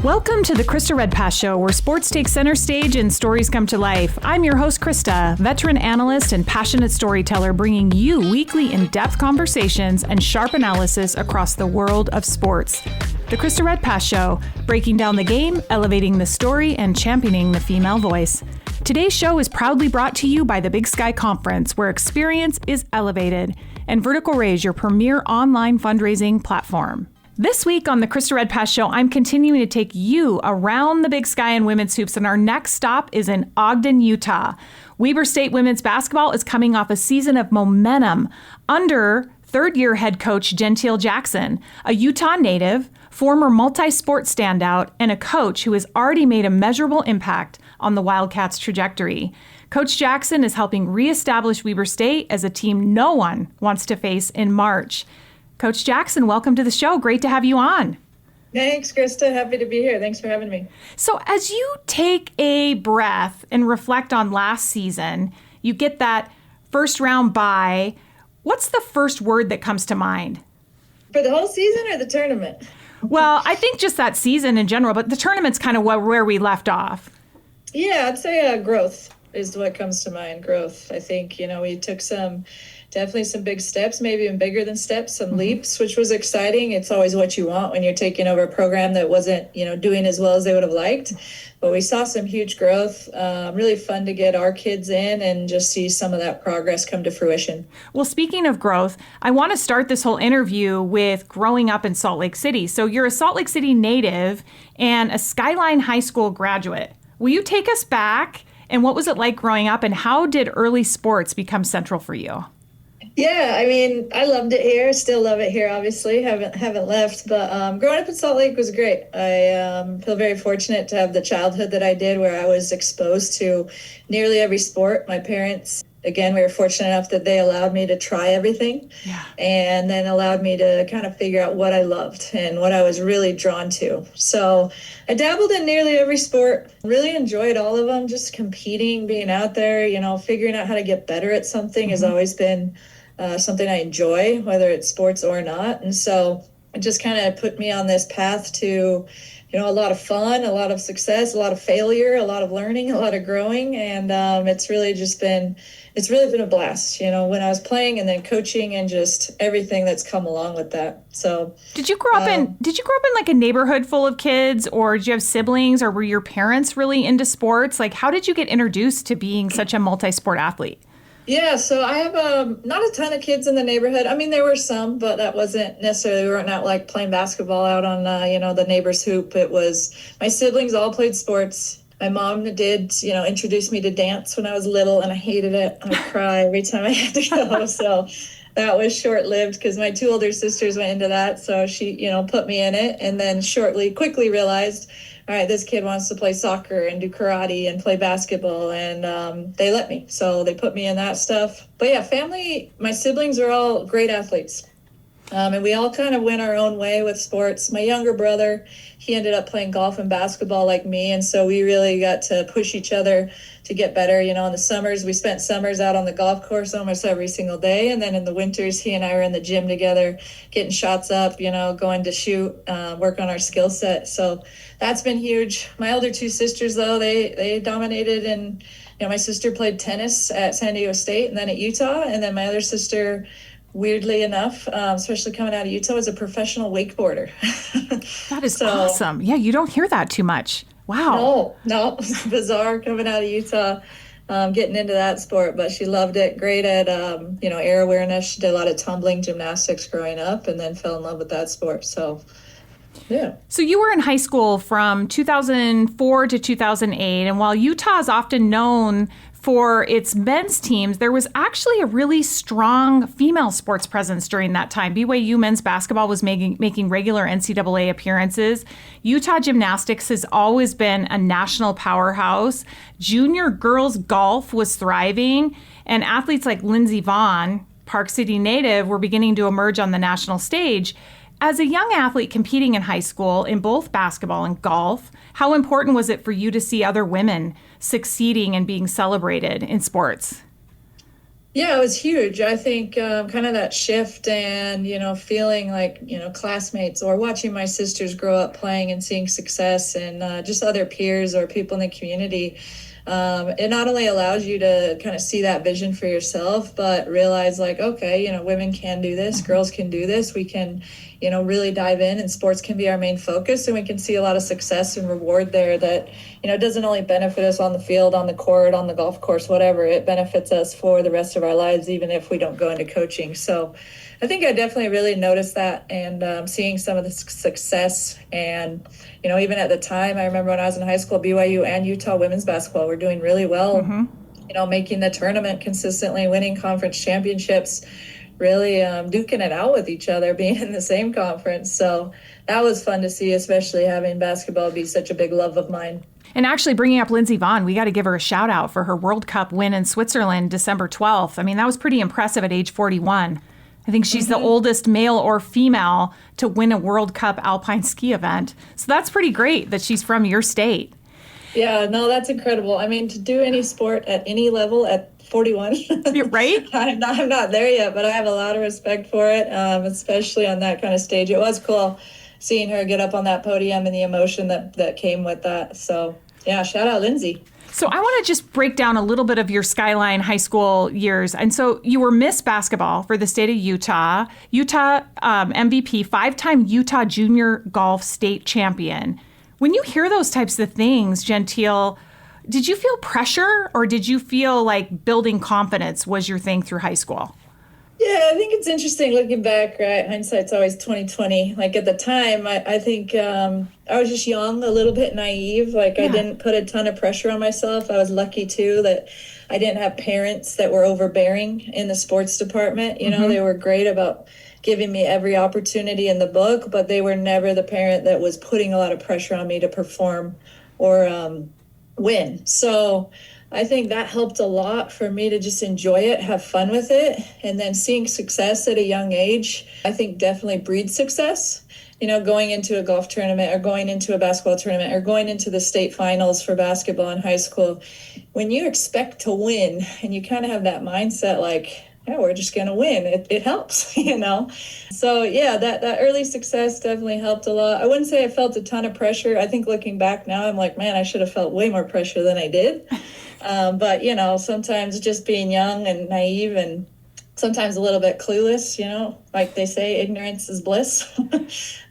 Welcome to the Krista Redpath Show, where sports take center stage and stories come to life. I'm your host, Krista, veteran analyst and passionate storyteller, bringing you weekly in-depth conversations and sharp analysis across the world of sports. The Krista Redpath Show, breaking down the game, elevating the story, and championing the female voice. Today's show is proudly brought to you by the Big Sky Conference, where experience is elevated, and Vertical Raise, your premier online fundraising platform. This week on the Krista Redpath Show, I'm continuing to take you around the Big Sky in women's hoops, and our next stop is in Ogden, Utah. Weber State women's basketball is coming off a season of momentum under third-year head coach Jenteal Jackson, a Utah native, former multi-sport standout, and a coach who has already made a measurable impact on the Wildcats' trajectory. Coach Jackson is helping reestablish Weber State as a team no one wants to face in March. Coach Jackson, welcome to the show. Great to have you on. Thanks, Krista. Happy to be here. Thanks for having me. So as you take a breath and reflect on last season, you get that first round bye. What's the first word that comes to mind? For the whole season or the tournament? Well, I think just that season in general, but the tournament's kind of where we left off. Yeah, I'd say growth is what comes to mind. Growth. I think, we took definitely some big steps, maybe even bigger than steps, some leaps, which was exciting. It's always what you want when you're taking over a program that wasn't, doing as well as they would have liked. But we saw some huge growth. Really fun to get our kids in and just see some of that progress come to fruition. Well, speaking of growth, I want to start this whole interview with growing up in Salt Lake City. So you're a Salt Lake City native and a Skyline High School graduate. Will you take us back? And what was it like growing up, and how did early sports become central for you? Yeah, I loved it here. Still love it here, obviously. Haven't left. But growing up in Salt Lake was great. I feel very fortunate to have the childhood that I did, where I was exposed to nearly every sport. My parents, again, we were fortunate enough that they allowed me to try everything. Yeah. And then allowed me to kind of figure out what I loved and what I was really drawn to. So I dabbled in nearly every sport, really enjoyed all of them, just competing, being out there, figuring out how to get better at something has always been something I enjoy, whether it's sports or not. And so it just kind of put me on this path to, a lot of fun, a lot of success, a lot of failure, a lot of learning, a lot of growing. And it's really been a blast, when I was playing and then coaching and just everything that's come along with that. So did you grow up in like a neighborhood full of kids, or did you have siblings, or were your parents really into sports? Like, how did you get introduced to being such a multi-sport athlete? Yeah, so I have not a ton of kids in the neighborhood. There were some, but that wasn't necessarily, we weren't out like playing basketball out on, the neighbor's hoop. It was, my siblings all played sports. My mom did, introduce me to dance when I was little, and I hated it. I would cry every time I had to go. So that was short-lived because my two older sisters went into that. So she, put me in it, and then quickly realized, all right, this kid wants to play soccer and do karate and play basketball, and they let me. So they put me in that stuff. But yeah, family, my siblings are all great athletes. And we all kind of went our own way with sports. My younger brother, he ended up playing golf and basketball like me. And so we really got to push each other to get better. In the summers, we spent summers out on the golf course almost every single day. And then in the winters, he and I were in the gym together, getting shots up, going to shoot, work on our skill set. So that's been huge. My older two sisters, though, they dominated. And, my sister played tennis at San Diego State and then at Utah. And then my other sister, weirdly enough, especially coming out of Utah, was a professional wakeboarder. That is awesome. Yeah, you don't hear that too much. Wow. No, bizarre coming out of Utah, getting into that sport, but she loved it. Great at, air awareness. She did a lot of tumbling, gymnastics growing up, and then fell in love with that sport. So, yeah. So you were in high school from 2004 to 2008, and while Utah is often known for its men's teams, there was actually a really strong female sports presence during that time. BYU men's basketball was making regular NCAA appearances. Utah gymnastics has always been a national powerhouse. Junior girls golf was thriving, and athletes like Lindsey Vonn, Park City native, were beginning to emerge on the national stage. As a young athlete competing in high school in both basketball and golf, how important was it for you to see other women succeeding and being celebrated in sports? Yeah, it was huge. I think kind of that shift and, feeling like, classmates or watching my sisters grow up playing and seeing success and just other peers or people in the community. It not only allows you to kind of see that vision for yourself, but realize like, okay, women can do this, girls can do this. We can, really dive in, and sports can be our main focus, and we can see a lot of success and reward there that, doesn't only benefit us on the field, on the court, on the golf course, whatever. It benefits us for the rest of our lives, even if we don't go into coaching. So I think I definitely really noticed that, and seeing some of the success. And, even at the time, I remember when I was in high school, BYU and Utah women's basketball were doing really well, making the tournament consistently, winning conference championships, really duking it out with each other, being in the same conference. So that was fun to see, especially having basketball be such a big love of mine. And actually bringing up Lindsey Vonn, we got to give her a shout out for her World Cup win in Switzerland, December 12th. I mean, that was pretty impressive at age 41. I think she's the oldest male or female to win a World Cup alpine ski event. So that's pretty great that she's from your state. Yeah, no, that's incredible. I mean, to do any sport at any level at 41, right? I'm not there yet, but I have a lot of respect for it, especially on that kind of stage. It was cool seeing her get up on that podium and the emotion that came with that. So, yeah, shout out Lindsey. So I want to just break down a little bit of your Skyline High School years. And so you were Miss Basketball for the state of Utah, MVP, 5-time Utah Junior Golf State Champion. When you hear those types of things, Jenteal, did you feel pressure, or did you feel like building confidence was your thing through high school? Yeah, I think it's interesting looking back, right? Hindsight's always 20/20. Like at the time, I think I was just young, a little bit naive. Like I didn't put a ton of pressure on myself. I was lucky too that I didn't have parents that were overbearing in the sports department. They were great about giving me every opportunity in the book, but they were never the parent that was putting a lot of pressure on me to perform or win. So I think that helped a lot for me to just enjoy it, have fun with it. And then seeing success at a young age, I think definitely breeds success. Going into a golf tournament or going into a basketball tournament or going into the state finals for basketball in high school, when you expect to win and you kind of have that mindset like, yeah, we're just going to win, it helps, So, yeah, that early success definitely helped a lot. I wouldn't say I felt a ton of pressure. I think looking back now, I'm like, man, I should have felt way more pressure than I did. But, sometimes just being young and naive and sometimes a little bit clueless, like they say, ignorance is bliss.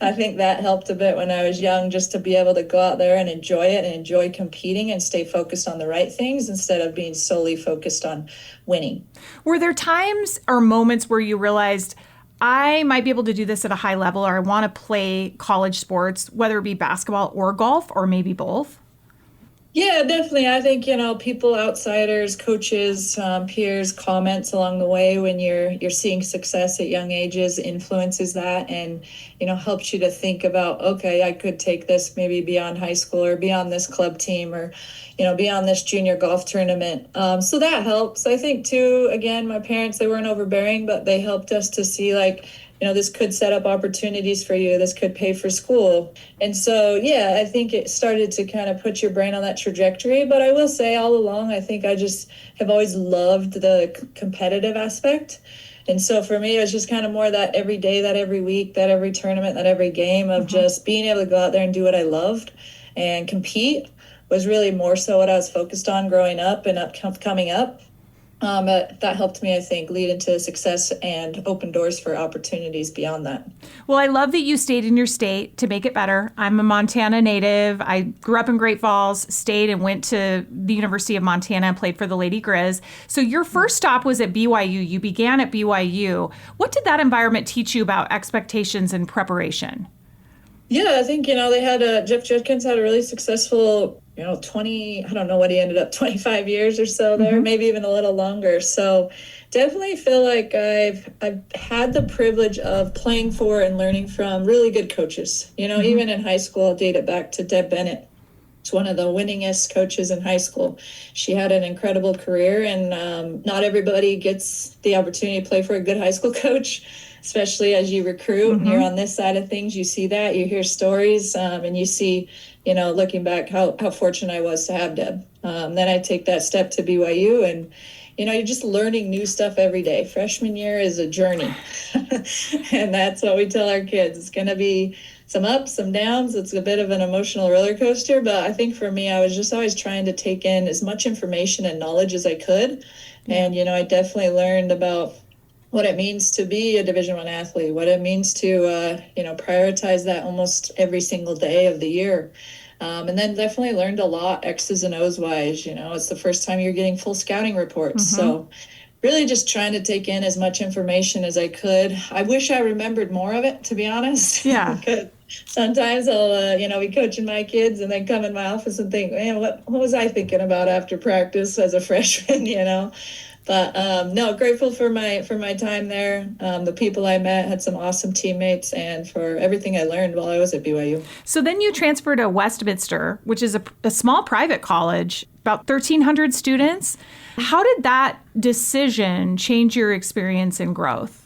I think that helped a bit when I was young, just to be able to go out there and enjoy it and enjoy competing and stay focused on the right things instead of being solely focused on winning. Were there times or moments where you realized I might be able to do this at a high level, or I want to play college sports, whether it be basketball or golf, or maybe both? Yeah, definitely. I think, people, outsiders, coaches, peers, comments along the way when you're seeing success at young ages influences that and, helps you to think about, okay, I could take this maybe beyond high school or beyond this club team or, beyond this junior golf tournament. So that helps. I think, too, again, my parents, they weren't overbearing, but they helped us to see like, this could set up opportunities for you. This could pay for school. And so, yeah, I think it started to kind of put your brain on that trajectory. But I will say all along, I think I just have always loved the competitive aspect. And so for me, it was just kind of more that every day, that every week, that every tournament, that every game of just being able to go out there and do what I loved and compete was really more so what I was focused on growing up and coming up. But that helped me, I think, lead into success and open doors for opportunities beyond that. Well, I love that you stayed in your state to make it better. I'm a Montana native. I grew up in Great Falls, stayed and went to the University of Montana and played for the Lady Grizz. So your first stop was at BYU. You began at BYU. What did that environment teach you about expectations and preparation? Yeah, I think, they had Jeff Judkins had a really successful 20, I don't know what he ended up, 25 years or so there, maybe even a little longer. So definitely feel like I've had the privilege of playing for and learning from really good coaches. Even in high school, I'll date it back to Deb Bennett. She's one of the winningest coaches in high school. She had an incredible career, and not everybody gets the opportunity to play for a good high school coach, especially as you recruit and you're on this side of things. You see that, you hear stories, and you see, looking back, how fortunate I was to have Deb. Then I take that step to BYU and, you're just learning new stuff every day. Freshman year is a journey. And that's what we tell our kids. It's going to be some ups, some downs. It's a bit of an emotional roller coaster. But I think for me, I was just always trying to take in as much information and knowledge as I could. Yeah. And, I definitely learned about what it means to be a Division I athlete, what it means to, prioritize that almost every single day of the year. And then definitely learned a lot, X's and O's wise. It's the first time you're getting full scouting reports. Mm-hmm. So really just trying to take in as much information as I could. I wish I remembered more of it, to be honest. Yeah. Sometimes I'll, be coaching my kids and then come in my office and think, man, what was I thinking about after practice as a freshman, But no, grateful for my time there. The people I met, had some awesome teammates, and for everything I learned while I was at BYU. So then you transferred to Westminster, which is a small private college, about 1,300 students. How did that decision change your experience and growth?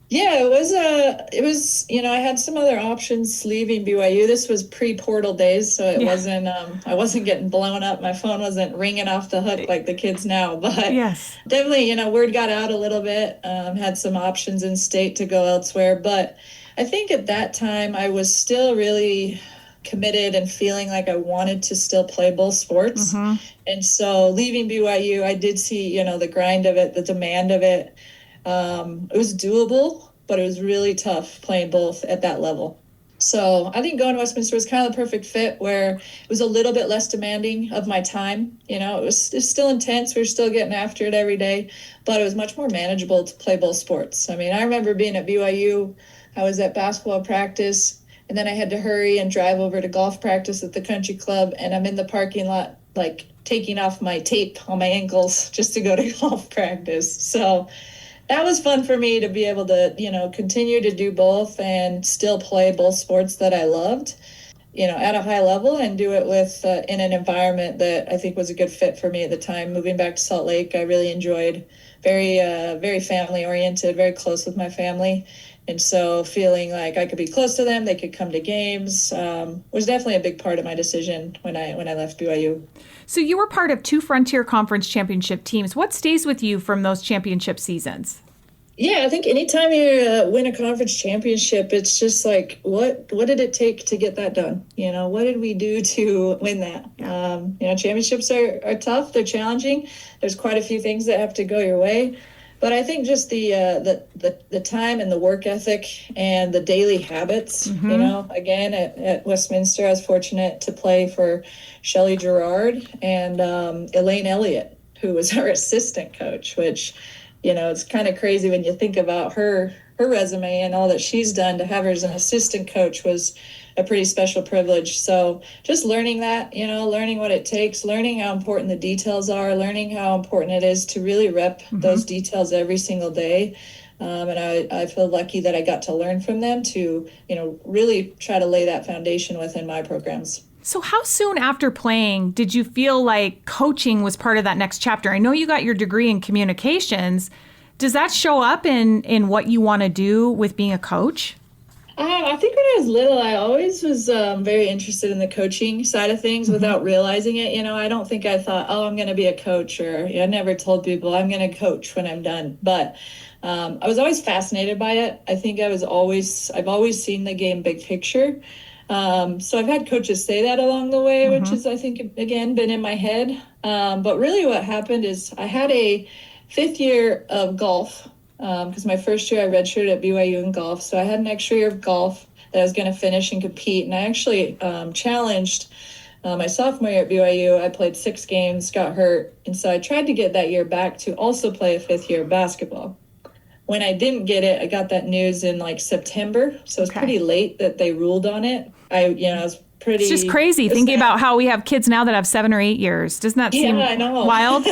Yeah, it was, I had some other options leaving BYU. This was pre-portal days, so it wasn't, I wasn't getting blown up. My phone wasn't ringing off the hook like the kids now, but yes, definitely, word got out a little bit, had some options in state to go elsewhere. But I think at that time I was still really committed and feeling like I wanted to still play both sports. Mm-hmm. And so leaving BYU, I did see, the grind of it, the demand of it. It was doable, but it was really tough playing both at that level. So I think going to Westminster was kind of the perfect fit, where it was a little bit less demanding of my time. It was still intense. We were still getting after it every day, but it was much more manageable to play both sports. I mean, I remember being at BYU, I was at basketball practice, and then I had to hurry and drive over to golf practice at the country club, and I'm in the parking lot, like taking off my tape on my ankles just to go to golf practice. So that was fun for me to be able to, continue to do both and still play both sports that I loved, at a high level, and do it with in an environment that I think was a good fit for me at the time. Moving back to Salt Lake, I really enjoyed, very family oriented, very close with my family. And so feeling like I could be close to them, they could come to games, was definitely a big part of my decision when I left BYU. So you were part of 2 Frontier Conference championship teams. What stays with you from those championship seasons? Yeah, I think anytime you win a conference championship, it's just like, what did it take to get that done? What did we do to win that? Championships are tough. They're challenging. There's quite a few things that have to go your way. But I think just the time and the work ethic and the daily habits, mm-hmm. Again, at Westminster, I was fortunate to play for Shelley Gerard and Elaine Elliott, who was our assistant coach, which, it's kind of crazy when you think about her resume and all that she's done. To have her as an assistant coach was a pretty special privilege. So just learning that, learning what it takes, learning how important the details are, learning how important it is to really rep mm-hmm. those details every single day. And I feel lucky that I got to learn from them to, really try to lay that foundation within my programs. So how soon after playing did you feel like coaching was part of that next chapter? I know you got your degree in communications. Does that show up in what you want to do with being a coach? I think when I was little, I always was very interested in the coaching side of things mm-hmm. without realizing it. I don't think I thought, I'm going to be a coach, or I never told people I'm going to coach when I'm done. But I was always fascinated by it. I think I've always seen the game big picture. So I've had coaches say that along the way, mm-hmm. which is, I think, again, been in my head. But really what happened is I had a 5th year of golf. Because my first year I redshirted at BYU in golf. So I had an extra year of golf that I was going to finish and compete. And I actually challenged my sophomore year at BYU. I played 6 games, got hurt. And so I tried to get that year back to also play a 5th year of basketball. When I didn't get it, I got that news in September. So it was pretty late that they ruled on it. I was pretty... It's just crazy thinking about how we have kids now that have 7 or 8 years. Doesn't that seem wild?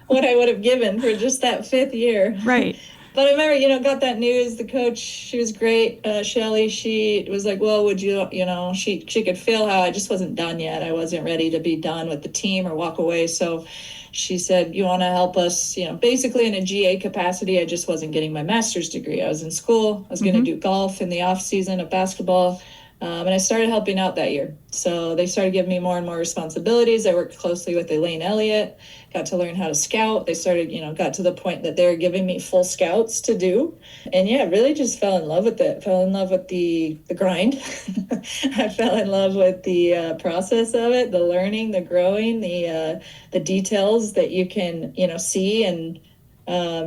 What I would have given for just that 5th year. Right. But I remember, got that news. The coach, she was great. Shelley, she was like, well, would you, she could feel how I just wasn't done yet. I wasn't ready to be done with the team or walk away. So she said, you want to help us, basically in a GA capacity. I just wasn't getting my master's degree. I was in school. I was going to do golf in the off season of basketball. And I started helping out that year. So they started giving me more and more responsibilities. I worked closely with Elaine Elliott, got to learn how to scout. They started, got to the point that they were giving me full scouts to do. And yeah, really just fell in love with it. Fell in love with the grind. I fell in love with the process of it, the learning, the growing, the details that you can, see and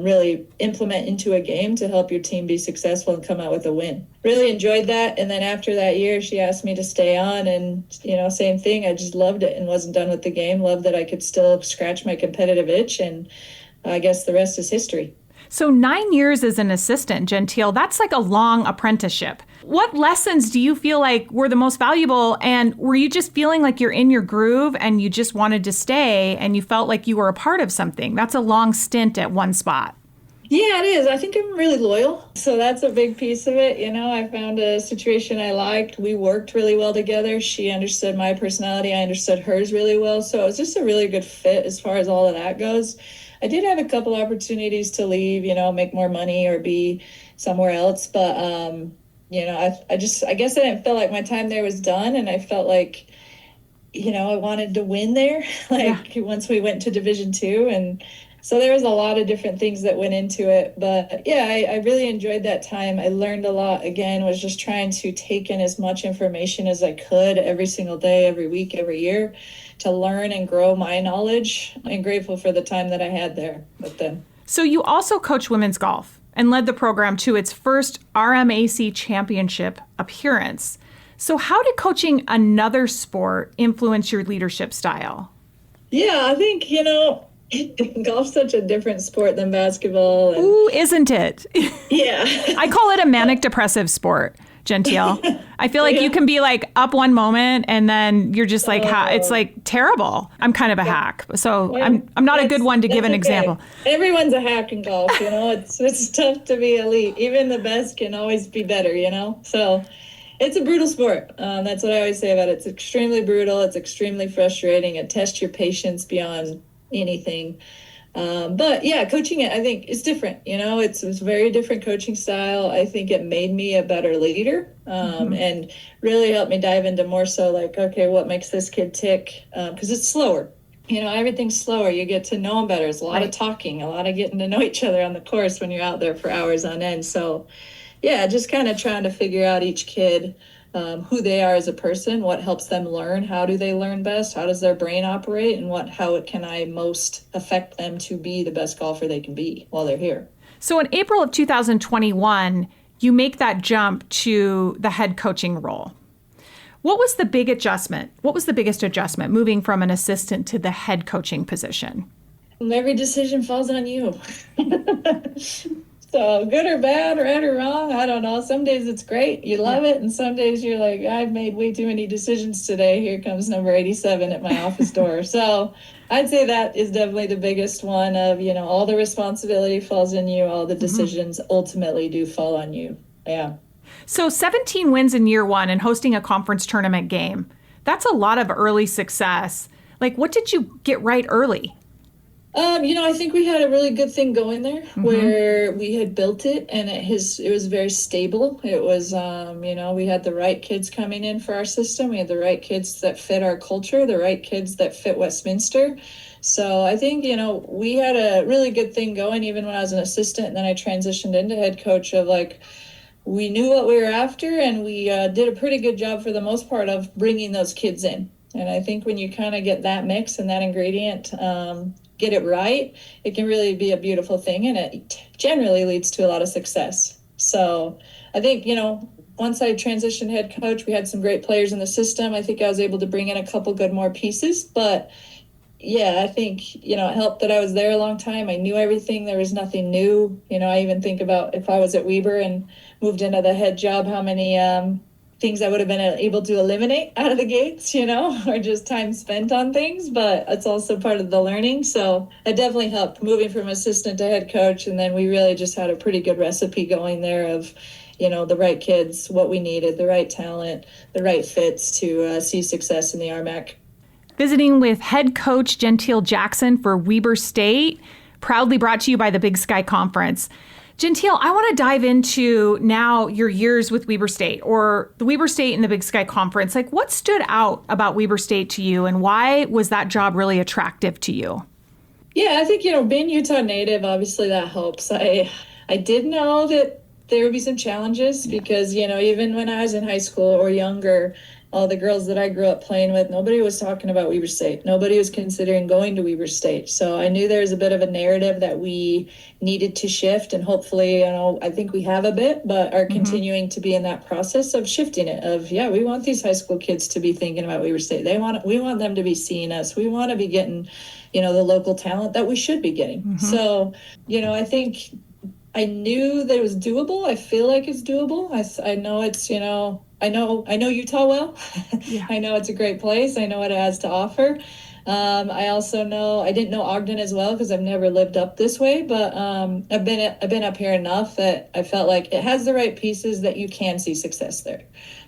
really implement into a game to help your team be successful and come out with a win. Really enjoyed that. And then after that year, she asked me to stay on, and, same thing. I just loved it and wasn't done with the game. Loved that I could still scratch my competitive itch. And I guess the rest is history. So 9 years as an assistant, Jenteal, that's like a long apprenticeship. What lessons do you feel like were the most valuable? And were you just feeling like you're in your groove and you just wanted to stay and you felt like you were a part of something? That's a long stint at one spot. Yeah, it is. I think I'm really loyal. So that's a big piece of it. I found a situation I liked. We worked really well together. She understood my personality. I understood hers really well. So it was just a really good fit as far as all of that goes. I did have a couple opportunities to leave, make more money or be somewhere else. But, I guess I didn't feel like my time there was done. And I felt like, I wanted to win there, once we went to Division II. And so there was a lot of different things that went into it. But yeah, I really enjoyed that time. I learned a lot. Again, was just trying to take in as much information as I could every single day, every week, every year, to learn and grow my knowledge. I'm grateful for the time that I had there with them. So you also coach women's golf and led the program to its first RMAC championship appearance. So how did coaching another sport influence your leadership style? Yeah, I think, golf's such a different sport than basketball. Ooh, isn't it? Yeah. I call it a manic depressive sport, Jenteal. I feel like you can be like up one moment and then you're just like, it's like terrible. I'm kind of a hack. So I'm not a good one to give an example. Everyone's a hack in golf, it's tough to be elite. Even the best can always be better, So it's a brutal sport. That's what I always say about it. It's extremely brutal. It's extremely frustrating. It tests your patience beyond anything. But yeah, coaching it, I think it's different. It's a very different coaching style. I think it made me a better leader, and really helped me dive into more so like, okay, what makes this kid tick? Because it's slower. Everything's slower. You get to know them better. It's a lot of talking, a lot of getting to know each other on the course when you're out there for hours on end. So yeah, just kind of trying to figure out each kid, who they are as a person, what helps them learn, how do they learn best, how does their brain operate, and how can I most affect them to be the best golfer they can be while they're here. So in April of 2021, you make that jump to the head coaching role. What was the big adjustment? What was the biggest adjustment moving from an assistant to the head coaching position? Every decision falls on you. So good or bad, right or wrong, I don't know. Some days it's great. You love it. And some days you're like, I've made way too many decisions today. Here comes number 87 at my office door. So I'd say that is definitely the biggest one of, all the responsibility falls on you. All the decisions ultimately do fall on you. Yeah. So 17 wins in year one and hosting a conference tournament game. That's a lot of early success. Like, what did you get right early? I think we had a really good thing going there where we had built it and it was very stable. It was, we had the right kids coming in for our system. We had the right kids that fit our culture, the right kids that fit Westminster. So I think, we had a really good thing going even when I was an assistant, and then I transitioned into head coach of we knew what we were after, and we did a pretty good job for the most part of bringing those kids in. And I think when you kind of get that mix and that ingredient, get it right, it can really be a beautiful thing, and it generally leads to a lot of success. So I think, once I transitioned head coach, we had some great players in the system. I think I was able to bring in a couple good more pieces, but yeah, I think, it helped that I was there a long time. I knew everything. There was nothing new. I even think about if I was at Weber and moved into the head job, how many things I would have been able to eliminate out of the gates, or just time spent on things, but it's also part of the learning. So it definitely helped moving from assistant to head coach. And then we really just had a pretty good recipe going there of, the right kids, what we needed, the right talent, the right fits to see success in the RMAC. Visiting with head coach Jenteal Jackson for Weber State, proudly brought to you by the Big Sky Conference. Jenteal, I want to dive into now your years with Weber State or the Weber State and the Big Sky Conference. Like, what stood out about Weber State to you, and why was that job really attractive to you? Yeah, I think, being Utah native, obviously that helps. I did know that there would be some challenges because, even when I was in high school or younger, all the girls that I grew up playing with, nobody was talking about Weber State. Nobody was considering going to Weber State. So I knew there was a bit of a narrative that we needed to shift, and hopefully, I think we have a bit, but are continuing to be in that process of shifting it we want these high school kids to be thinking about Weber State. We want them to be seeing us. We want to be getting, the local talent that we should be getting. So, I think I knew that it was doable. I feel like it's doable. I know it's, I know Utah well. Yeah. I know it's a great place. I know what it has to offer. I also know I didn't know Ogden as well because I've never lived up this way, but I've been up here enough that I felt like it has the right pieces that you can see success there.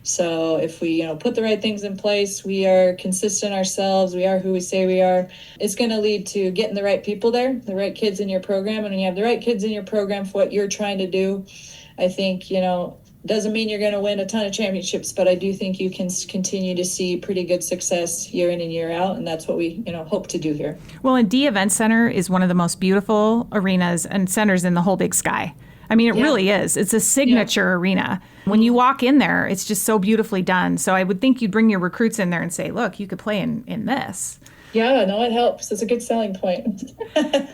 So if we put the right things in place, we are consistent ourselves, we are who we say we are, it's going to lead to getting the right people there, the right kids in your program. And when you have the right kids in your program for what you're trying to do, I think doesn't mean you're going to win a ton of championships, but I do think you can continue to see pretty good success year in and year out, and that's what we, hope to do here. Well, and D Event Center is one of the most beautiful arenas and centers in the whole Big Sky. I mean, it really is. It's a signature arena. When you walk in there, it's just so beautifully done. So I would think you'd bring your recruits in there and say, look, you could play in this. Yeah, no, it helps. It's a good selling point.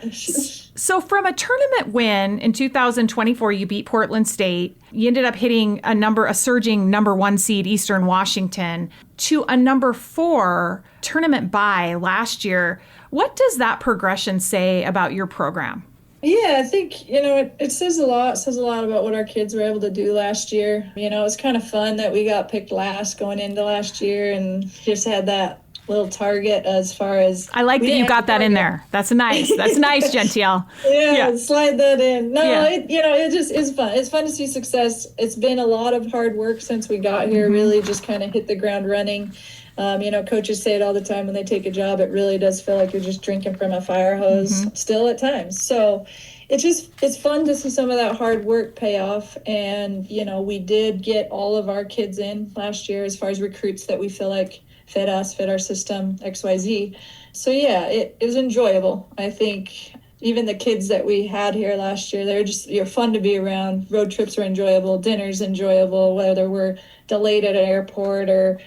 So from a tournament win in 2024, you beat Portland State. You ended up hitting a surging number 1 seed, Eastern Washington, to a number 4 tournament bye last year. What does that progression say about your program? Yeah, I think, it says a lot. It says a lot about what our kids were able to do last year. It was kind of fun that we got picked last going into last year and just had that little target as far as I like that you got that in there. That's nice. That's nice, Jenteal. Yeah, slide that in. No, it just is fun. It's fun to see success. It's been a lot of hard work since we got here. Really just kind of hit the ground running. Coaches say it all the time when they take a job. It really does feel like you're just drinking from a fire hose still at times. So it's fun to see some of that hard work pay off. And, we did get all of our kids in last year as far as recruits that we feel like fit us, fit our system, XYZ. So yeah, it was enjoyable. I think even the kids that we had here last year, you're fun to be around. Road trips were enjoyable, dinners enjoyable, whether we're delayed at an airport or,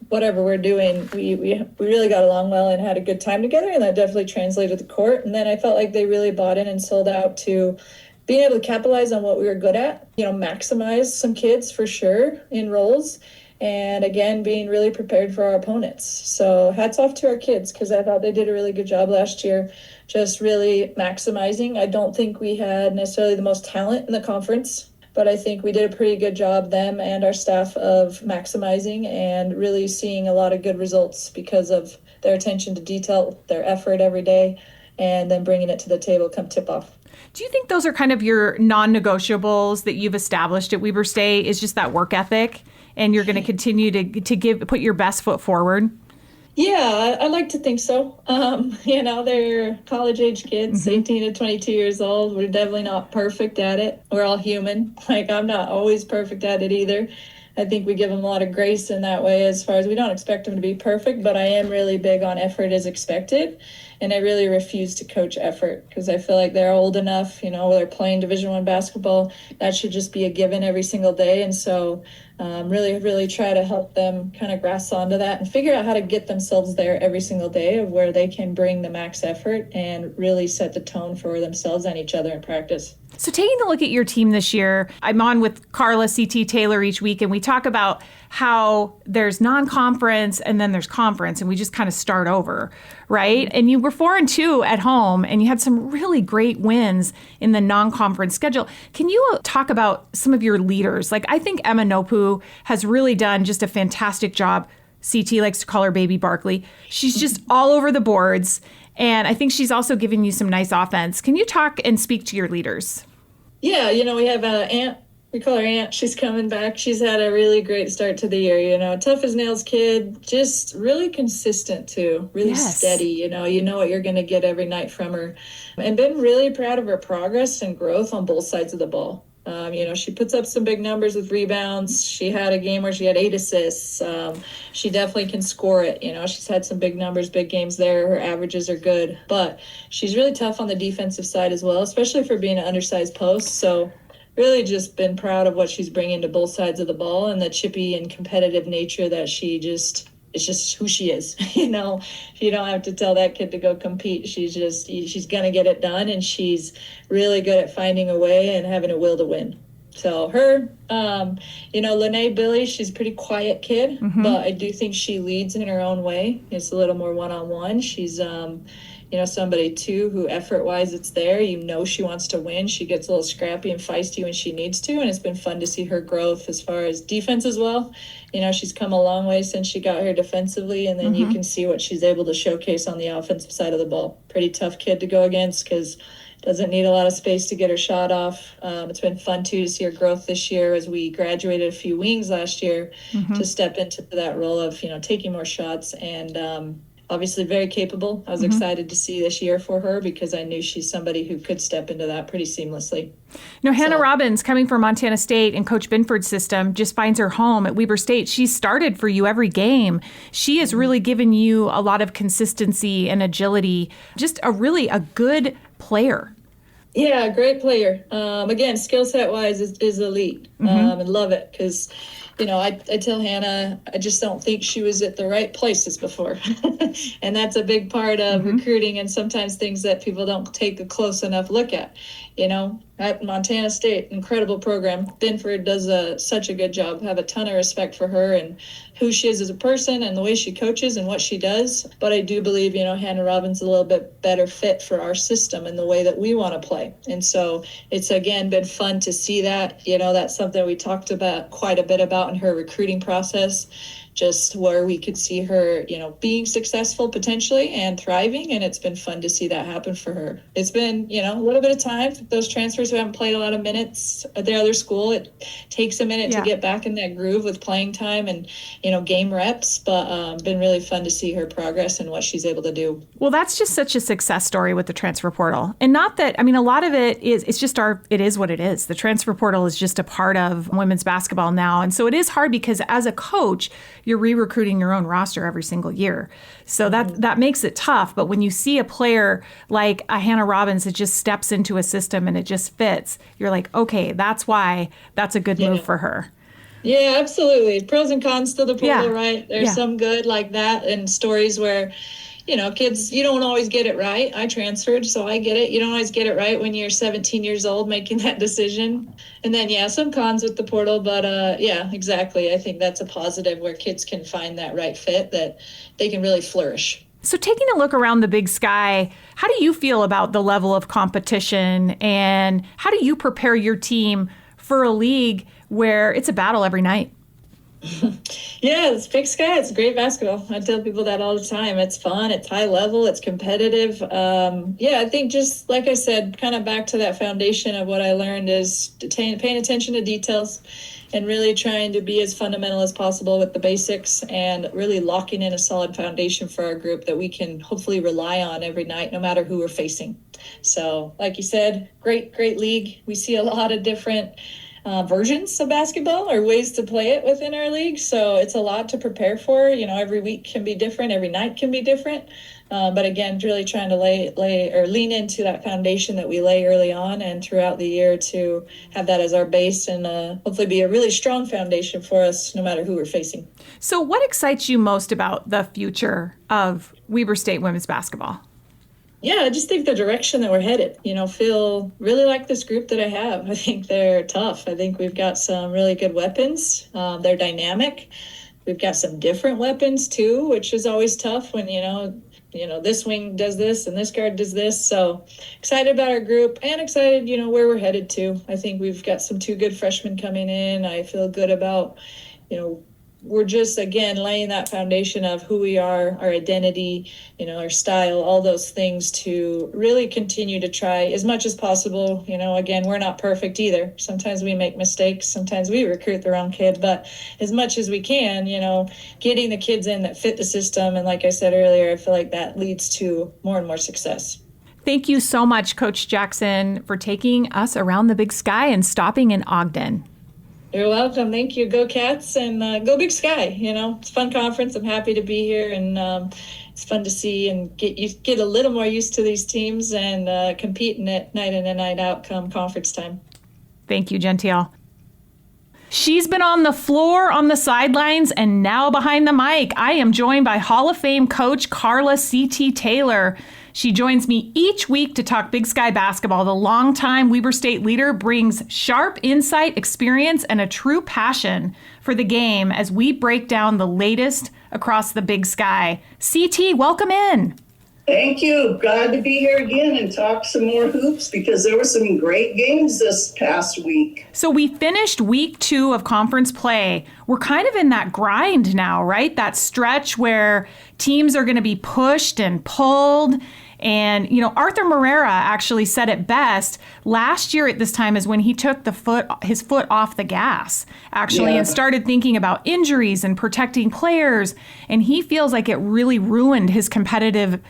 whatever we're doing. We really got along well and had a good time together, and that definitely translated to the court. And then I felt like they really bought in and sold out to being able to capitalize on what we were good at, maximize some kids for sure in roles. And again, being really prepared for our opponents. So hats off to our kids because I thought they did a really good job last year, just really maximizing. I don't think we had necessarily the most talent in the conference, but I think we did a pretty good job, them and our staff, of maximizing and really seeing a lot of good results because of their attention to detail, their effort every day, and then bringing it to the table come tip-off. Do you think those are kind of your non-negotiables that you've established at Weber State, is just that work ethic? And you're going to continue to put your best foot forward? Yeah, I like to think so. They're college-age kids, 18 to 22 years old. We're definitely not perfect at it. We're all human. I'm not always perfect at it either. I think we give them a lot of grace in that way as far as we don't expect them to be perfect, but I am really big on effort as expected. And I really refuse to coach effort because I feel like they're old enough, they're playing Division I basketball. That should just be a given every single day. And so really try to help them kind of grasp onto that and figure out how to get themselves there every single day of where they can bring the max effort and really set the tone for themselves and each other in practice. So taking a look at your team this year, I'm on with Carla C.T. Taylor each week, and we talk about how there's non-conference and then there's conference, and we just kind of start over, right? And you were 4-2 at home, and you had some really great wins in the non-conference schedule. Can you talk about some of your leaders? Like, I think Emma Nopu has really done just a fantastic job. CT likes to call her Baby Barkley. She's just all over the boards. And I think she's also giving you some nice offense. Can you talk and speak to your leaders? Yeah, we have Aunt We call her Aunt. She's coming back. She's had a really great start to the year. Tough as nails kid, just really consistent too, really steady. You know what you're going to get every night from her, and been really proud of her progress and growth on both sides of the ball. She puts up some big numbers with rebounds. She had a game where she had 8 assists. She definitely can score it. She's had some big numbers, big games there. Her averages are good, but she's really tough on the defensive side as well, especially for being an undersized post. So really just been proud of what she's bringing to both sides of the ball and the chippy and competitive nature that it's just who she is. You don't have to tell that kid to go compete. She's going to get it done, and she's really good at finding a way and having a will to win. So her, Lene Billy, she's a pretty quiet kid, but I do think she leads in her own way. It's a little more one-on-one. She's, somebody too who effort-wise it's there. She wants to win. She gets a little scrappy and feisty when she needs to, and it's been fun to see her growth as far as defense as well. She's come a long way since she got here defensively, and then you can see what she's able to showcase on the offensive side of the ball. Pretty tough kid to go against because doesn't need a lot of space to get her shot off. It's been fun, too, to see her growth this year as we graduated a few wings last year to step into that role of, taking more shots and obviously very capable. I was excited to see this year for her because I knew she's somebody who could step into that pretty seamlessly. Hannah Robbins, coming from Montana State and Coach Binford's system, just finds her home at Weber State. She started for you every game. She has really given you a lot of consistency and agility, just a good player. Yeah, great player. Again, skill set wise is elite. And love it because, I tell Hannah, I just don't think she was at the right places before. And that's a big part of recruiting and sometimes things that people don't take a close enough look at. At Montana State, incredible program. Binford does such a good job. Have a ton of respect for her and who she is as a person and the way she coaches and what she does. But I do believe, Hannah Robbins is a little bit better fit for our system and the way that we want to play. And so it's, again, been fun to see that. That's something we talked about quite a bit about in her recruiting process, just where we could see her, being successful potentially and thriving. And it's been fun to see that happen for her. It's been, a little bit of time. Those transfers who haven't played a lot of minutes at their other school, it takes a minute to get back in that groove with playing time and, game reps. But been really fun to see her progress and what she's able to do. Well, that's just such a success story with the transfer portal. And not that, a lot of it is, it is what it is. The transfer portal is just a part of women's basketball now. And so it is hard because as a coach, you're re-recruiting your own roster every single year. So that makes it tough. But when you see a player like a Hannah Robbins that just steps into a system and it just fits, you're like, okay, that's why that's a good move for her. Yeah, absolutely. Pros and cons to the portal, right? There's some good like that and stories where, kids, you don't always get it right. I transferred, so I get it. You don't always get it right when you're 17 years old making that decision. And then, some cons with the portal, but exactly. I think that's a positive where kids can find that right fit that they can really flourish. So taking a look around the Big Sky, how do you feel about the level of competition and how do you prepare your team for a league where it's a battle every night? Yeah, it's Big Sky. It's great basketball. I tell people that all the time. It's fun. It's high level. It's competitive. I think just like I said, kind of back to that foundation of what I learned is paying attention to details and really trying to be as fundamental as possible with the basics and really locking in a solid foundation for our group that we can hopefully rely on every night, no matter who we're facing. So like you said, great league. We see a lot of different versions of basketball or ways to play it within our league. So it's a lot to prepare for. Every week can be different. Every night can be different. But again, really trying to lean into that foundation that we lay early on and throughout the year to have that as our base and hopefully be a really strong foundation for us no matter who we're facing. So what excites you most about the future of Weber State women's basketball? Yeah, I just think the direction that we're headed, feel really like this group that I have. I think they're tough. I think we've got some really good weapons. They're dynamic. We've got some different weapons too, which is always tough when, this wing does this and this guard does this. So excited about our group and excited, where we're headed to. I think we've got some 2 good freshmen coming in. I feel good about, we're just, again, laying that foundation of who we are, our identity, our style, all those things to really continue to try as much as possible. Again, we're not perfect either. Sometimes we make mistakes. Sometimes we recruit the wrong kid. But as much as we can, getting the kids in that fit the system. And like I said earlier, I feel like that leads to more and more success. Thank you so much, Coach Jackson, for taking us around the Big Sky and stopping in Ogden. You're welcome. Thank you. Go Cats and go Big Sky. It's a fun conference. I'm happy to be here, and it's fun to see and get a little more used to these teams and compete in it night in and night out come conference time. Thank you, Jenteal. She's been on the floor, on the sidelines, and now behind the mic. I am joined by Hall of Fame coach Carla C.T. Taylor. She joins me each week to talk Big Sky basketball. The longtime Weber State leader brings sharp insight, experience, and a true passion for the game as we break down the latest across the Big Sky. CT, welcome in. Thank you. Glad to be here again and talk some more hoops because there were some great games this past week. So we finished week 2 of conference play. We're kind of in that grind now, right? That stretch where teams are going to be pushed and pulled. And, Arthur Morera actually said it best last year at this time is when he took his foot off the gas, actually, and started thinking about injuries and protecting players. And he feels like it really ruined his competitive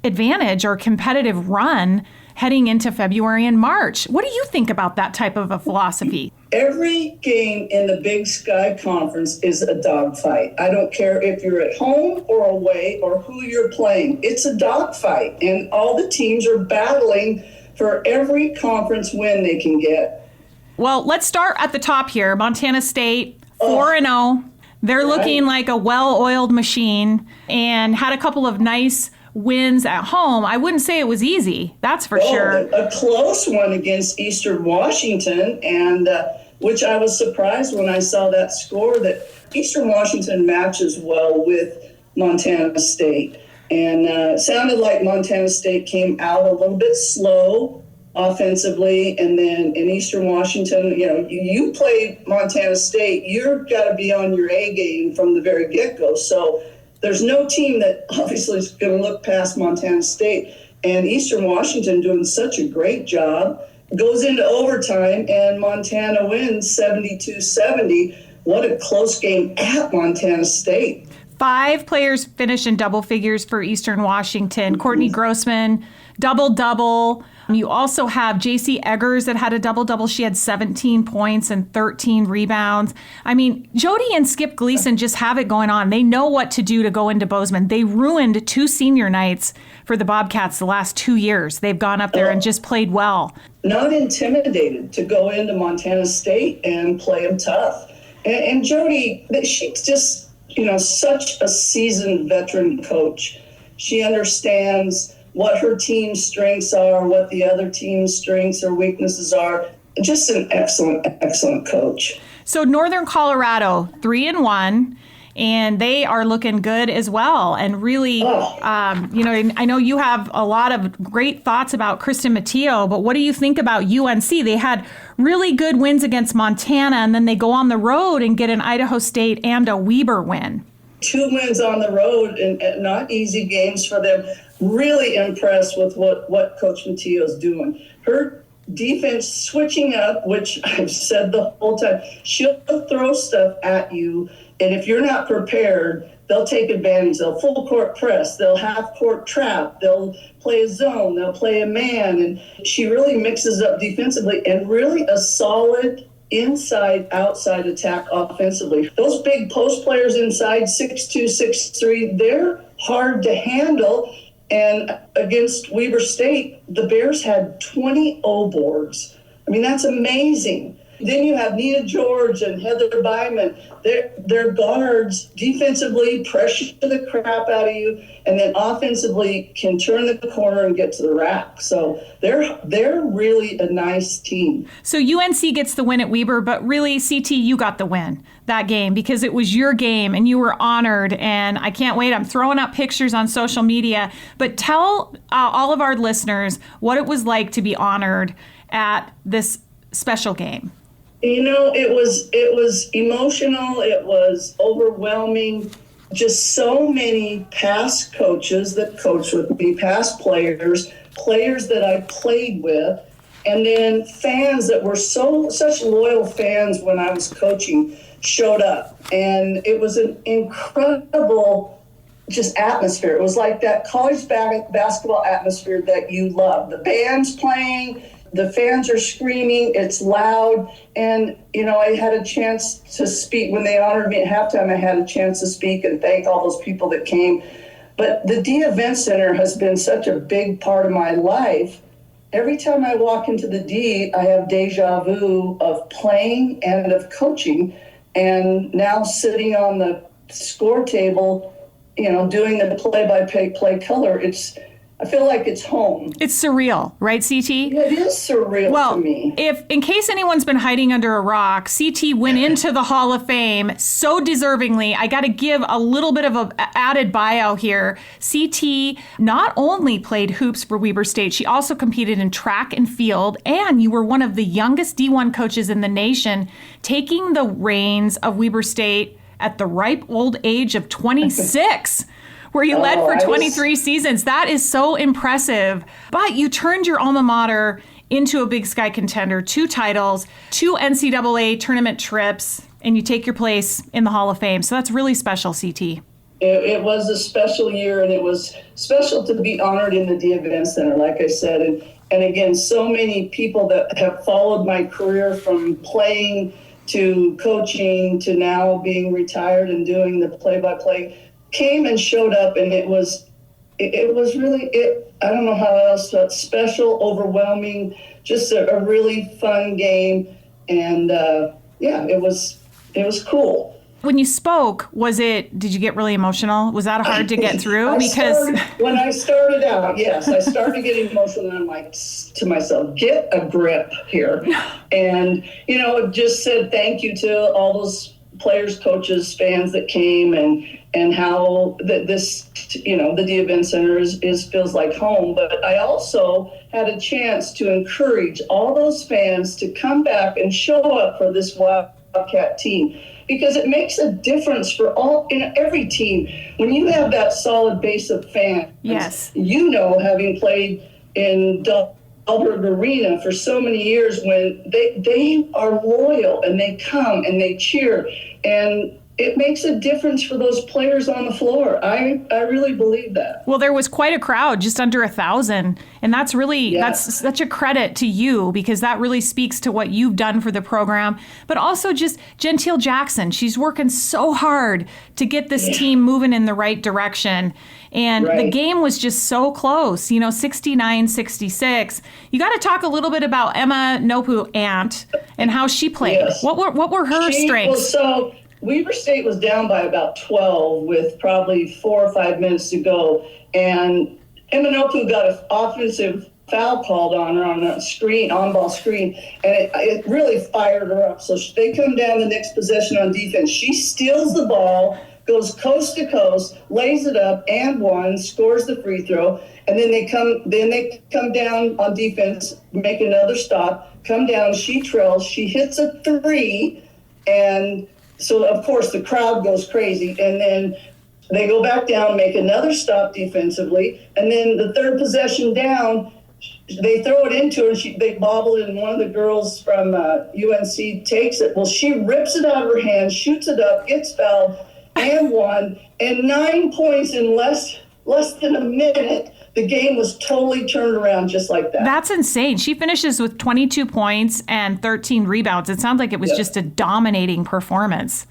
advantage or competitive run heading into February and March. What do you think about that type of a philosophy? Every game in the Big Sky Conference is a dogfight. I don't care if you're at home or away or who you're playing. It's a dogfight, and all the teams are battling for every conference win they can get. Well, let's start at the top here. Montana State, 4-0. They're looking like a well-oiled machine and had a couple of nice wins at home. I wouldn't say it was easy, that's for sure. A close one against Eastern Washington, and which I was surprised when I saw that score, that Eastern Washington matches well with Montana State. And it sounded like Montana State came out a little bit slow offensively, and then in Eastern Washington, you play Montana State, you've got to be on your A game from the very get-go. So there's no team that obviously is going to look past Montana State. And Eastern Washington doing such a great job. Goes into overtime, and Montana wins 72-70. What a close game at Montana State. 5 players finish in double figures for Eastern Washington. Courtney Grossman, double-double. You also have J.C. Eggers that had a double-double. She had 17 points and 13 rebounds. I mean, Jody and Skip Gleason just have it going on. They know what to do to go into Bozeman. They ruined 2 senior nights for the Bobcats the last 2 years. They've gone up there and just played well. Not intimidated to go into Montana State and play them tough. And Jody, she's just, such a seasoned veteran coach. She understands what her team's strengths are, what the other team's strengths or weaknesses are. Just an excellent, excellent coach. So Northern Colorado, 3-1, and they are looking good as well. And really, I know you have a lot of great thoughts about Kristen Matteo, but what do you think about UNC? They had really good wins against Montana, and then they go on the road and get an Idaho State and a Weber win. 2 wins on the road and not easy games for them. Really impressed with what Coach Matteo's doing. Her defense switching up, which I've said the whole time, she'll throw stuff at you, and if you're not prepared, they'll take advantage. They'll full court press, they'll half court trap, they'll play a zone, they'll play a man, and she really mixes up defensively and really a solid inside-outside attack offensively. Those big post players inside, 6'2", 6'3", they're hard to handle. And against Weber State, the Bears had 20 O-boards. I mean, that's amazing. Then you have Nina George and Heather Byman. Their guards defensively pressure the crap out of you, and then offensively can turn the corner and get to the rack. So they're really a nice team. So UNC gets the win at Weber, but really, CT, you got the win that game because it was your game and you were honored. And I can't wait. I'm throwing up pictures on social media. But tell all of our listeners what it was like to be honored at this special game. It was emotional. It was overwhelming. Just so many past coaches that coached with me, past players that I played with, and then fans that were such loyal fans when I was coaching showed up. And it was an incredible just atmosphere. It was like that college basketball atmosphere that you love. The band's playing, the fans are screaming, it's loud. And, I had a chance to speak. When they honored me at halftime, I had a chance to speak and thank all those people that came. But the D Event Center has been such a big part of my life. Every time I walk into the D, I have deja vu of playing and of coaching. And now sitting on the score table, doing the play-by-play color, I feel like it's home. It's surreal, right, CT? It is surreal to me. In case anyone's been hiding under a rock, CT went into the Hall of Fame so deservingly. I got to give a little bit of an added bio here. CT not only played hoops for Weber State, she also competed in track and field, and you were one of the youngest D1 coaches in the nation, taking the reins of Weber State at the ripe old age of 26. Where you led for 23 seasons. That is so impressive. But you turned your alma mater into a Big Sky contender, 2 titles, 2 NCAA tournament trips, and you take your place in the Hall of Fame. So that's really special, CT. It was a special year, and it was special to be honored in the D Event Center, like I said. And again, so many people that have followed my career from playing to coaching to now being retired and doing the play-by-play came and showed up, and it was really, I don't know how else, but special, overwhelming, just a really fun game. And it was cool. When you spoke, did you get really emotional? Was that hard to get through? When I started out, yes, I started getting emotional, and I'm like to myself, get a grip here. And, just said thank you to all those players, coaches, fans that came, and how this, the D Event Center feels like home. But I also had a chance to encourage all those fans to come back and show up for this Wildcat team, because it makes a difference for every team. When you have that solid base of fans, yes, having played in Dahlberg Arena for so many years, when they are loyal and they come and they cheer, and it makes a difference for those players on the floor. I really believe that. Well, there was quite a crowd, just under 1,000. And that's really, that's such a credit to you, because that really speaks to what you've done for the program. But also just Jenteal Jackson. She's working so hard to get this team moving in the right direction. And the game was just so close, 69-66. You got to talk a little bit about Emma Nopu-Ant and how she played. Yes. What were her strengths? Weber State was down by about 12 with probably 4 or 5 minutes to go. And Emma Nopu got an offensive foul called on her on the screen, on-ball screen, and it really fired her up. So they come down the next possession on defense. She steals the ball, goes coast to coast, lays it up, and one, scores the free throw. And then they come down on defense, make another stop, come down, she trails, she hits a 3, and so, of course, the crowd goes crazy, and then they go back down, make another stop defensively, and then the third possession down, they throw it into her, they bobble it, and one of the girls from UNC takes it. Well, she rips it out of her hand, shoots it up, gets fouled, and one, and 9 points in less than a minute. The game was totally turned around just like that. That's insane. She finishes with 22 points and 13 rebounds. It sounds like it was just a dominating performance.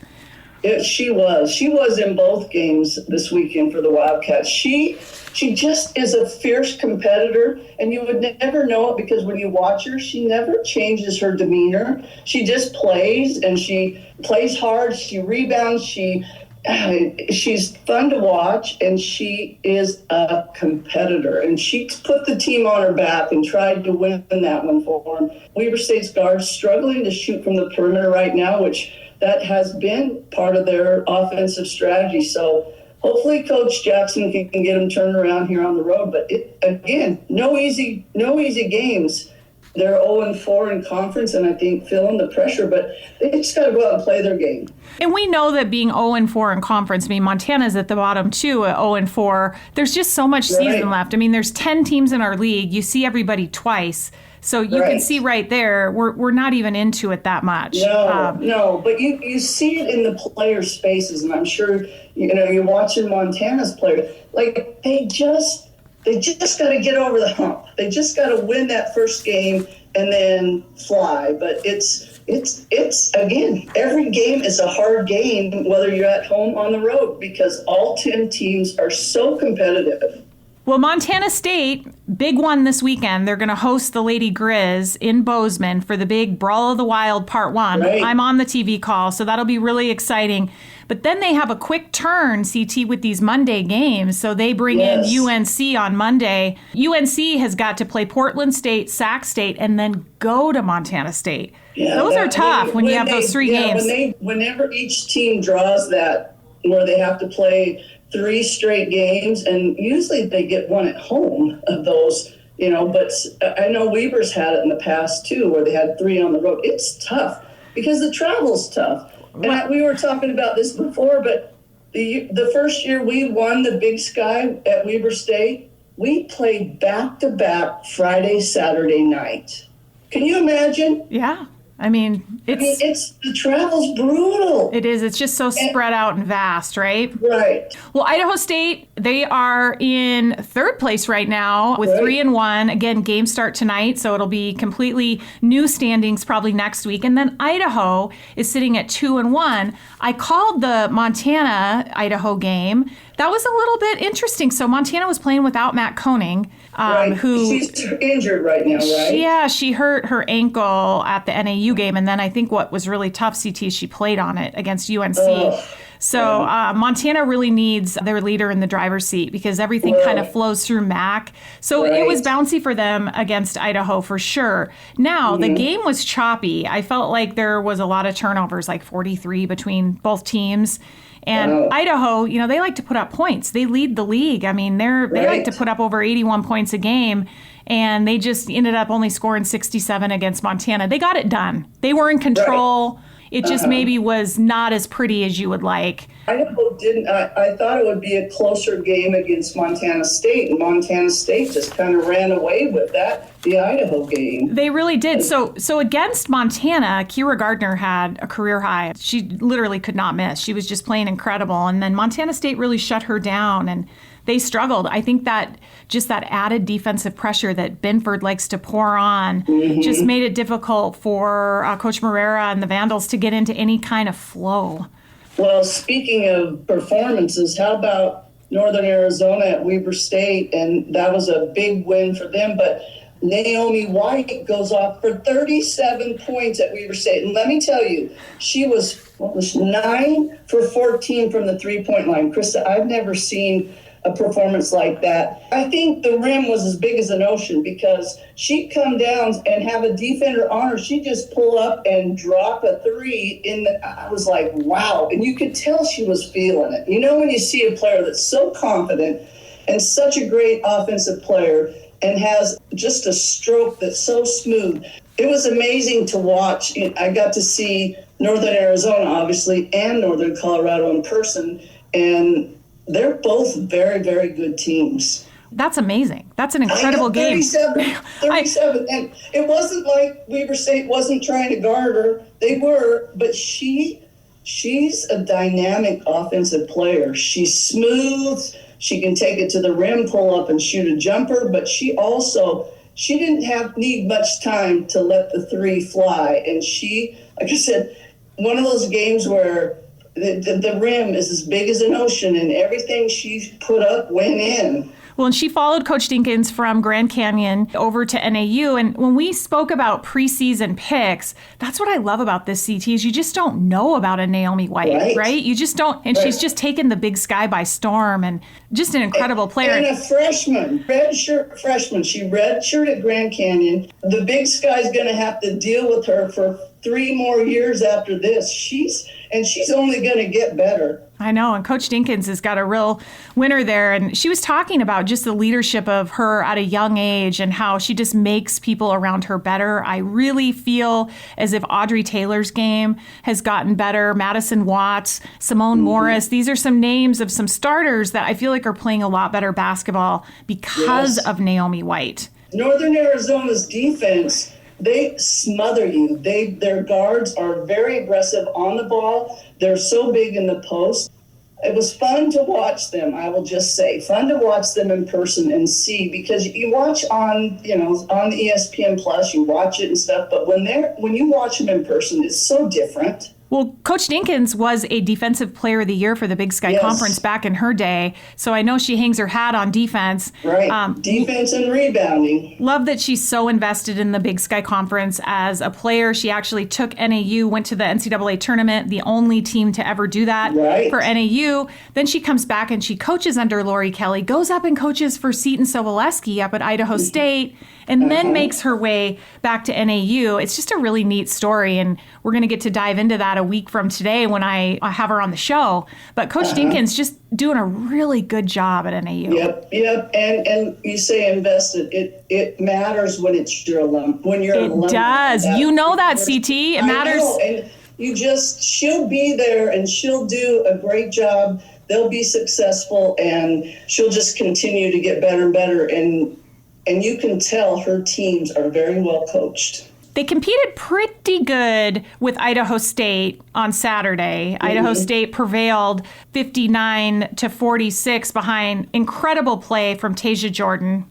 She was in both games this weekend for the Wildcats. She just is a fierce competitor, and you would never know it, because when you watch her, she never changes her demeanor. She just plays, and she plays hard. She rebounds. She's fun to watch, and she is a competitor, and she put the team on her back and tried to win that one for them. Weber State's guards struggling to shoot from the perimeter right now, which that has been part of their offensive strategy. So hopefully Coach Jackson can get them turned around here on the road. But again, no easy games. They're 0-4 in conference, and I think feeling the pressure, but they just got to go out and play their game. And we know that being 0-4 in conference, I mean, Montana's at the bottom too at 0-4. There's just so much season left. I mean, there's 10 teams in our league. You see everybody twice. So you can see right there, we're not even into it that much. No, but you see it in the players' faces, and I'm sure, you're watching Montana's players. Like, they just got to get over the hump. They just got to win that first game and then fly. But it's again, every game is a hard game, whether you're at home or on the road, because all 10 teams are so competitive. Well, Montana State, big one this weekend. They're going to host the Lady Grizz in Bozeman for the big Brawl of the Wild Part 1. Right. I'm on the TV call, so that'll be really exciting. But then they have a quick turn, CT, with these Monday games. So they bring in UNC on Monday. UNC has got to play Portland State, Sac State, and then go to Montana State. Yeah, those are tough when you have those three games. Whenever each team draws that, where they have to play 3 straight games, and usually they get one at home of those, but I know Weber's had it in the past too, where they had 3 on the road. It's tough because the travel's tough. And we were talking about this before, but the first year we won the Big Sky at Weber State, we played back-to-back Friday, Saturday night. Can you imagine? Yeah. I mean, the travel's brutal. It is. It's just so spread out and vast, right? Right. Well, Idaho State, they are in 3rd place right now with 3-1. Again, games start tonight, so it'll be completely new standings probably next week. And then Idaho is sitting at 2-1. I called the Montana-Idaho game. That was a little bit interesting. So Montana was playing without Matt Koenig, who... She's injured right now, right? Yeah, she hurt her ankle at the NAU game, and then I think what was really tough, CT, she played on it against UNC. Montana really needs their leader in the driver's seat because everything kind of flows through Mac. So it was bouncy for them against Idaho for sure. Now, the game was choppy. I felt like there was a lot of turnovers, like 43 between both teams. And Idaho, they like to put up points. They lead the league. I mean, they like to put up over 81 points a game, and they just ended up only scoring 67 against Montana. They got it done. They were in control. It just maybe was not as pretty as you would like. Idaho didn't. I thought it would be a closer game against Montana State, and Montana State just kind of ran away with the Idaho game. They really did. So against Montana, Kira Gardner had a career high. She literally could not miss. She was just playing incredible. And then Montana State really shut her down, and they struggled. I think that just that added defensive pressure that Binford likes to pour on just made it difficult for Coach Morera and the Vandals to get into any kind of flow. Well, speaking of performances, how about Northern Arizona at Weber State? And that was a big win for them. But Naomi White goes off for 37 points at Weber State. And let me tell you, she was 9 for 14 from the three-point line. Krista, I've never seen a performance like that. I think the rim was as big as an ocean because she'd come down and have a defender on her. She'd just pull up and drop a 3 I was like, wow. And you could tell she was feeling it. When you see a player that's so confident and such a great offensive player and has just a stroke that's so smooth. It was amazing to watch. I got to see Northern Arizona, obviously, and Northern Colorado in person, and they're both very, very good teams. That's amazing. That's an incredible game. 37. And it wasn't like Weber State wasn't trying to guard her. They were, but she's a dynamic offensive player. She's smooth. She can take it to the rim, pull up, and shoot a jumper. But she didn't need much time to let the 3 fly. And she, like I said, one of those games where the rim is as big as an ocean, and everything she put up went in. Well, and she followed Coach Dinkins from Grand Canyon over to NAU. And when we spoke about preseason picks, that's what I love about this CT is you just don't know about a Naomi White, right? You just don't. And she's just taken the Big Sky by storm and just an incredible player. And a freshman, redshirt freshman. She redshirted Grand Canyon. The Big Sky's going to have to deal with her for 3 more years after this. She's only going to get better. I know. And Coach Dinkins has got a real winner there. And she was talking about just the leadership of her at a young age and how she just makes people around her better. I really feel as if Audrey Taylor's game has gotten better. Madison Watts, Simone Morris. These are some names of some starters that I feel like are playing a lot better basketball because of Naomi White. Northern Arizona's defense, they smother you. Their guards are very aggressive on the ball. They're so big in the post. It was fun to watch them, I will just say. Fun to watch them in person and see, because you watch on ESPN Plus, you watch it and stuff, but when you watch them in person, it's so different. Well, Coach Dinkins was a Defensive Player of the Year for the Big Sky Conference back in her day, so I know she hangs her hat on defense. Right, defense and rebounding. Love that she's so invested in the Big Sky Conference as a player. She actually took NAU, went to the NCAA tournament, the only team to ever do that for NAU. Then she comes back and she coaches under Lori Kelly, goes up and coaches for Seton Sobolewski up at Idaho State, and then makes her way back to NAU. It's just a really neat story, and we're going to get to dive into that a week from today when I have her on the show. But Coach Dinkins just doing a really good job at NAU. Yep. And you say invested. It matters when it's your alum. When you're an alum. It does. You know that, CT. It matters. I know. And she'll be there and she'll do a great job. They'll be successful and she'll just continue to get better and better. And you can tell her teams are very well coached. They competed pretty good with Idaho State on Saturday. Idaho State prevailed 59-46 behind incredible play from Tasia Jordan.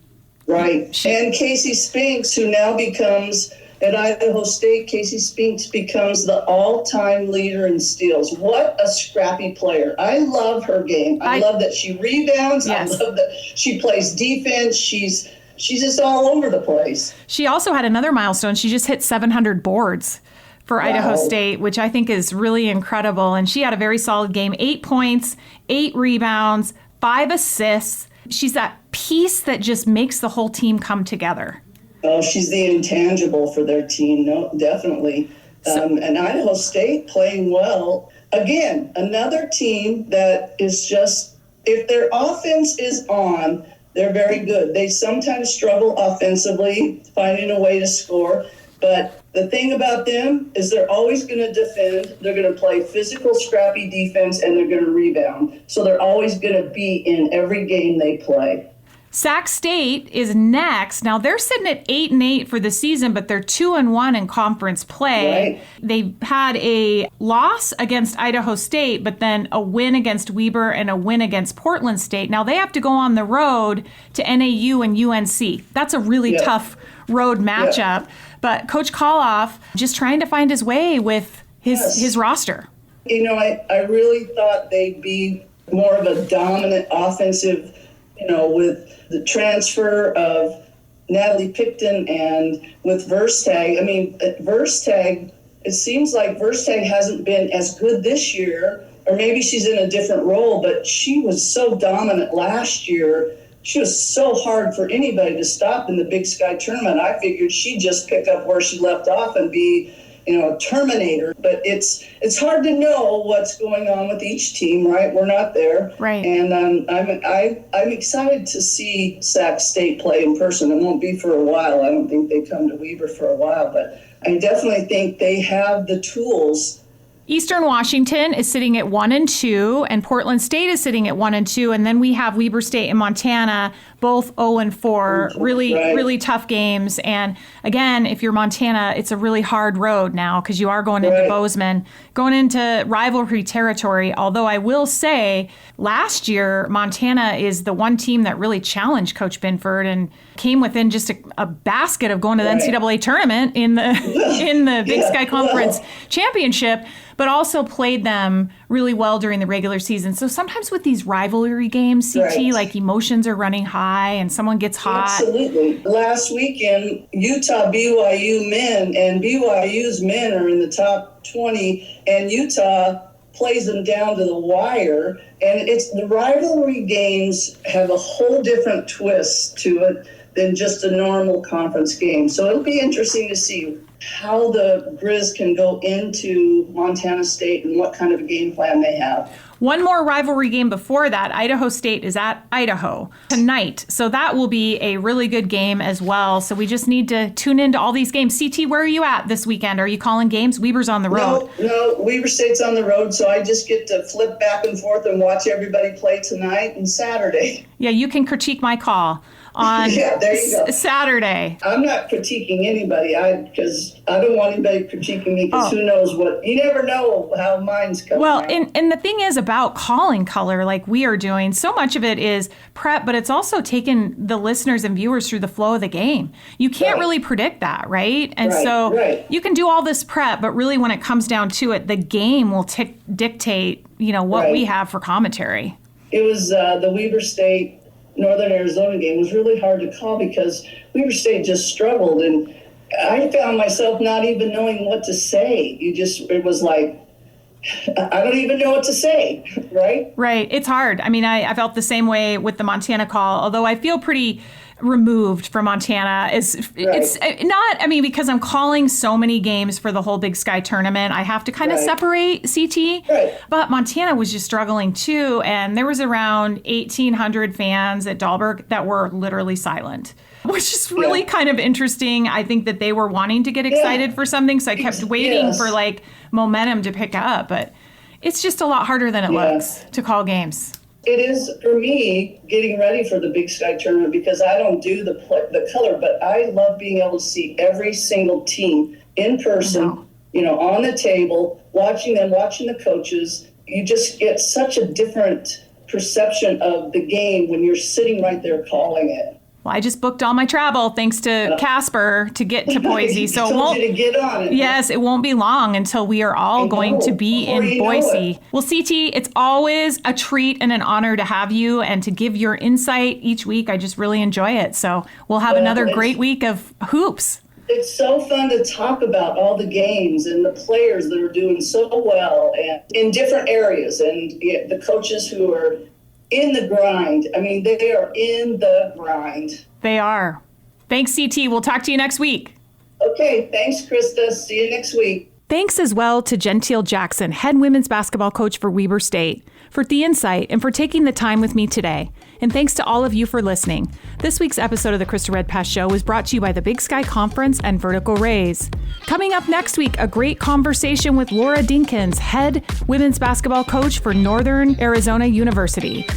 Right. And Casey Spinks, who now becomes, at Idaho State, Casey Spinks becomes the all-time leader in steals. What a scrappy player. I love her game. I love that she rebounds. Yes. I love that she plays defense. She's just all over the place. She also had another milestone. She just hit 700 boards for Idaho State, which I think is really incredible. And she had a very solid game. 8 points, 8 rebounds, 5 assists. She's that piece that just makes the whole team come together. Oh, she's the intangible for their team. No, definitely. And Idaho State playing well. Again, another team that is just, if their offense is on, they're very good. They sometimes struggle offensively, finding a way to score. But the thing about them is they're always going to defend. They're going to play physical, scrappy defense, and they're going to rebound. So they're always going to be in every game they play. Sac State is next. Now they're sitting at 8-8 for the season, but they're 2-1 in conference play. Right. They had a loss against Idaho State, but then a win against Weber and a win against Portland State. Now they have to go on the road to NAU and UNC. That's a really tough road matchup. But Coach Koloff just trying to find his way with his roster. You know, I really thought they'd be more of a dominant offensive, with the transfer of Natalie Picton and with Verstag. I mean, Verstag, it seems like Verstag hasn't been as good this year, or maybe she's in a different role, but she was so dominant last year. She was so hard for anybody to stop in the Big Sky tournament. I figured she'd just pick up where she left off and be, a Terminator. But it's hard to know what's going on with each team, right? We're not there. Right. And I'm excited to see Sac State play in person. It won't be for a while. I don't think they come to Weber for a while, but I definitely think they have the tools. Eastern Washington is sitting at 1-2, and Portland State is sitting at 1-2, and then we have Weber State and Montana, both 0-4. Really tough games. And again, if you're Montana, it's a really hard road now because you are going into Bozeman, going into rivalry territory. Although I will say, last year Montana is the one team that really challenged Coach Binford and came within just a basket of going to the NCAA tournament in the Big Sky Conference Championship, but also played them really well during the regular season. So sometimes with these rivalry games, CT, like emotions are running high and someone gets hot. Absolutely. Last weekend, Utah BYU men, and BYU's men are in the top 20, and Utah plays them down to the wire. And it's the rivalry games have a whole different twist to it than just a normal conference game. So it'll be interesting to see how the Grizz can go into Montana State and what kind of a game plan they have. One more rivalry game before that. Idaho State is at Idaho tonight. So that will be a really good game as well. So we just need to tune into all these games. CT, where are you at this weekend? Are you calling games? Weber's on the road. No, Weber State's on the road, so I just get to flip back and forth and watch everybody play tonight and Saturday. Yeah, you can critique my call on there you go. Saturday. I'm not critiquing anybody because I don't want anybody critiquing me because who knows what, you never know how mine's coming Well, out. and the thing is about calling color like we are doing, so much of it is prep, but it's also taking the listeners and viewers through the flow of the game. You can't really predict that, right? And so you can do all this prep, but really when it comes down to it, the game will dictate, what we have for commentary. It was the Weber State Northern Arizona game was really hard to call because Weber State just struggled, and I found myself not even knowing what to say. It was like, I don't even know what to say, right? Right. It's hard. I mean, I felt the same way with the Montana call, although I feel pretty removed from Montana. It's not, because I'm calling so many games for the whole Big Sky tournament, I have to kind of separate CT. Right. But Montana was just struggling too. And there was around 1,800 fans at Dahlberg that were literally silent, which is really kind of interesting. I think that they were wanting to get excited for something. So I kept waiting for momentum to pick up. But it's just a lot harder than it looks to call games. It is for me getting ready for the Big Sky tournament because I don't do the color, but I love being able to see every single team in person, on the table, watching them, watching the coaches. You just get such a different perception of the game when you're sitting right there calling it. Well, I just booked all my travel thanks to Casper to get to Boise. So it won't, you to get on it. Yes, it won't be long until we are all going to be in Boise. Well, CT, it's always a treat and an honor to have you and to give your insight each week. I just really enjoy it. So we'll have another great week of hoops. It's so fun to talk about all the games and the players that are doing so well and in different areas and the coaches who are in the grind. They are in the grind. They are. Thanks, CT. We'll talk to you next week. Okay. Thanks, Krista. See you next week. Thanks as well to Jenteal Jackson, head women's basketball coach for Weber State, for the insight and for taking the time with me today. And thanks to all of you for listening. This week's episode of the Krista Redpath Show was brought to you by the Big Sky Conference and Vertical Rays. Coming up next week, a great conversation with Laura Dinkins, head women's basketball coach for Northern Arizona University.